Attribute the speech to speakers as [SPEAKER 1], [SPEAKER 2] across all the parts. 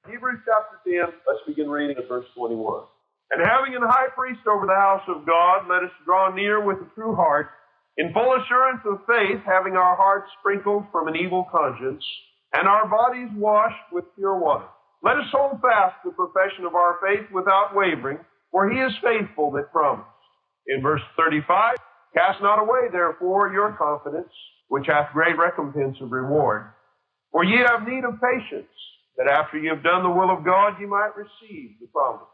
[SPEAKER 1] Hebrews chapter 10, let's begin reading at verse 21. And having an high priest over the house of God, let us draw near with a true heart, in full assurance of faith, having our hearts sprinkled from an evil conscience, and our bodies washed with pure water. Let us hold fast the profession of our faith without wavering, for he is faithful that promised. In verse 35, cast not away, therefore, your confidence, which hath great recompense of reward. For ye have need of patience, that after ye have done the will of God, ye might receive the promise.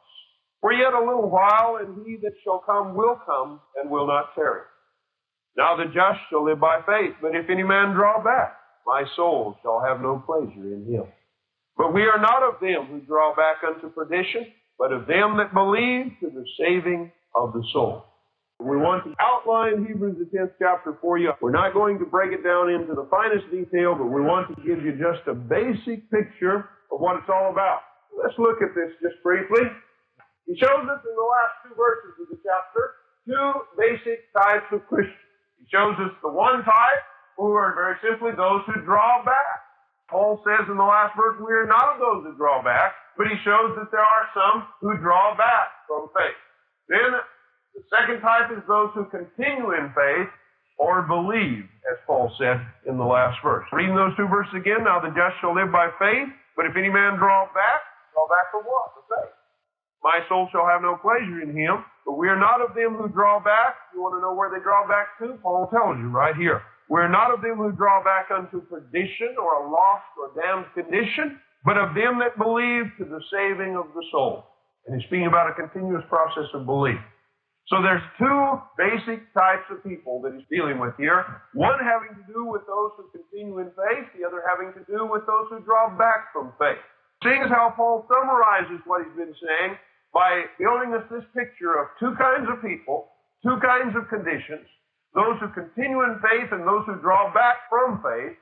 [SPEAKER 1] For yet a little while, and he that shall come will come, and will not tarry. Now the just shall live by faith, but if any man draw back, my soul shall have no pleasure in him. But we are not of them who draw back unto perdition, but of them that believe to the saving of the soul. We want to outline Hebrews the 10th chapter for you. We're not going to break it down into the finest detail, but we want to give you just a basic picture of what it's all about. Let's look at this just briefly. He shows us in the last two verses of the chapter two basic types of Christians. He shows us the one type, who are very simply those who draw back. Paul says in the last verse, we are not of those who draw back, but he shows that there are some who draw back from faith. Then the second type is those who continue in faith or believe, as Paul said in the last verse. Reading those two verses again, now the just shall live by faith, but if any man draw back for what? For faith. My soul shall have no pleasure in him, but we are not of them who draw back. You want to know where they draw back to? Paul tells you right here. We are not of them who draw back unto perdition or a lost or damned condition, but of them that believe to the saving of the soul. And he's speaking about a continuous process of belief. So there's two basic types of people that he's dealing with here. One having to do with those who continue in faith, the other having to do with those who draw back from faith. Seeing as how Paul summarizes what he's been saying by building us this picture of two kinds of people, two kinds of conditions, those who continue in faith and those who draw back from faith,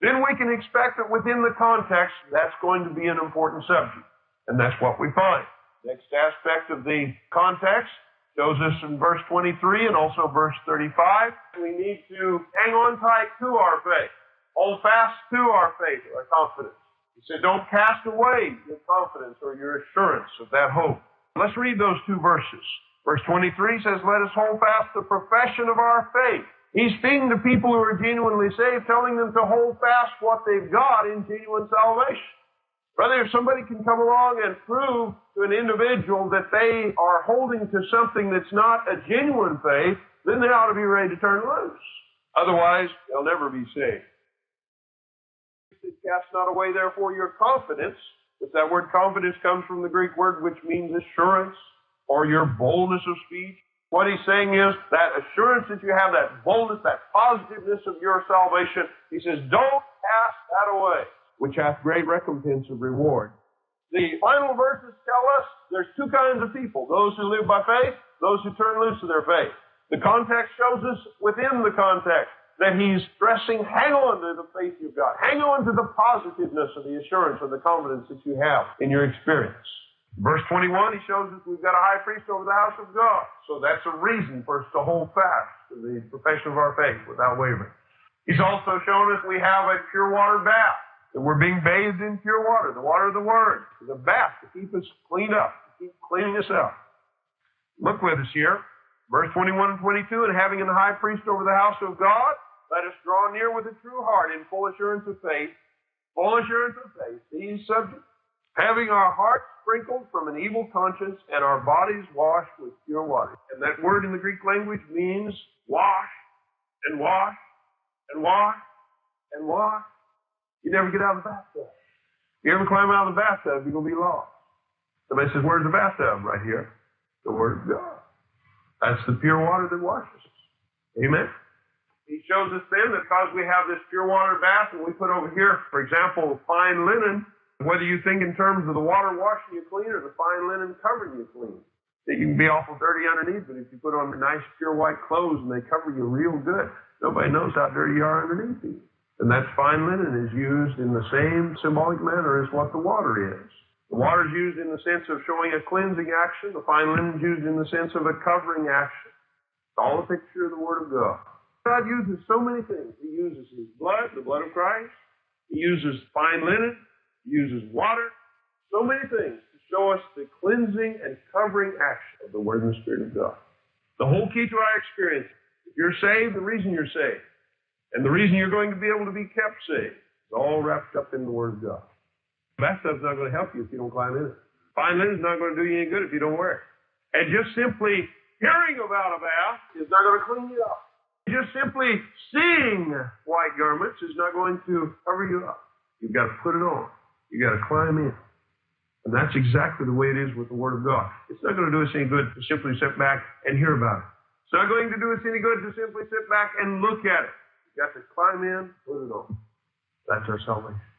[SPEAKER 1] then we can expect that within the context, that's going to be an important subject. And that's what we find. Next aspect of the context shows us in verse 23 and also verse 35. We need to hang on tight to our faith. Hold fast to our faith, our confidence. He said, don't cast away your confidence or your assurance of that hope. Let's read those two verses. Verse 23 says, let us hold fast the profession of our faith. He's speaking to people who are genuinely saved, telling them to hold fast what they've got in genuine salvation. Brother, if somebody can come along and prove to an individual that they are holding to something that's not a genuine faith, then they ought to be ready to turn loose. Otherwise, they'll never be saved. Cast not away, therefore, your confidence. Which that word confidence comes from the Greek word which means assurance or your boldness of speech. What he's saying is that assurance that you have, that boldness, that positiveness of your salvation, he says, don't cast that away, which hath great recompense of reward. The final verses tell us there's two kinds of people, those who live by faith, those who turn loose of their faith. The context shows us within the context that he's stressing, hang on to the faith you've got. Hang on to the positiveness of the assurance or the confidence that you have in your experience. Verse 21, he shows us we've got a high priest over the house of God. So that's a reason for us to hold fast to the profession of our faith without wavering. He's also shown us we have a pure water bath. That we're being bathed in pure water, the water of the Word. The bath to keep us cleaned up, to keep cleaning us up. Look with us here. Verse 21 and 22, and having a high priest over the house of God, let us draw near with a true heart in full assurance of faith. Full assurance of faith. These subjects. Having our hearts sprinkled from an evil conscience and our bodies washed with pure water. And that word in the Greek language means wash and wash and wash and wash. You never get out of the bathtub. If you ever climb out of the bathtub, you're going to be lost. Somebody says, where's the bathtub? Right here. The Word of God. That's the pure water that washes us. Amen? He shows us then that because we have this pure water bath and we put over here, for example, fine linen, whether you think in terms of the water washing you clean or the fine linen covering you clean, that you can be awful dirty underneath, but if you put on nice pure white clothes and they cover you real good, nobody knows how dirty you are underneath you. And that fine linen is used in the same symbolic manner as what the water is. The water is used in the sense of showing a cleansing action. The fine linen is used in the sense of a covering action. It's all a picture of the Word of God. God uses so many things. He uses His blood, the blood of Christ. He uses fine linen. He uses water. so many things to show us the cleansing and covering action of the Word and the Spirit of God. The whole key to our experience, if you're saved, the reason you're saved, and the reason you're going to be able to be kept saved, is all wrapped up in the Word of God. That stuff's not going to help you if you don't climb in it. Fine linen's not going to do you any good if you don't wear it. And just simply hearing about a bath is not going to clean you up. Just simply seeing white garments is not going to cover you up. You've got to put it on. You've got to climb in. And that's exactly the way it is with the Word of God. It's not going to do us any good to simply sit back and hear about it. It's not going to do us any good to simply sit back and look at it. You've got to climb in, put it on. That's our salvation.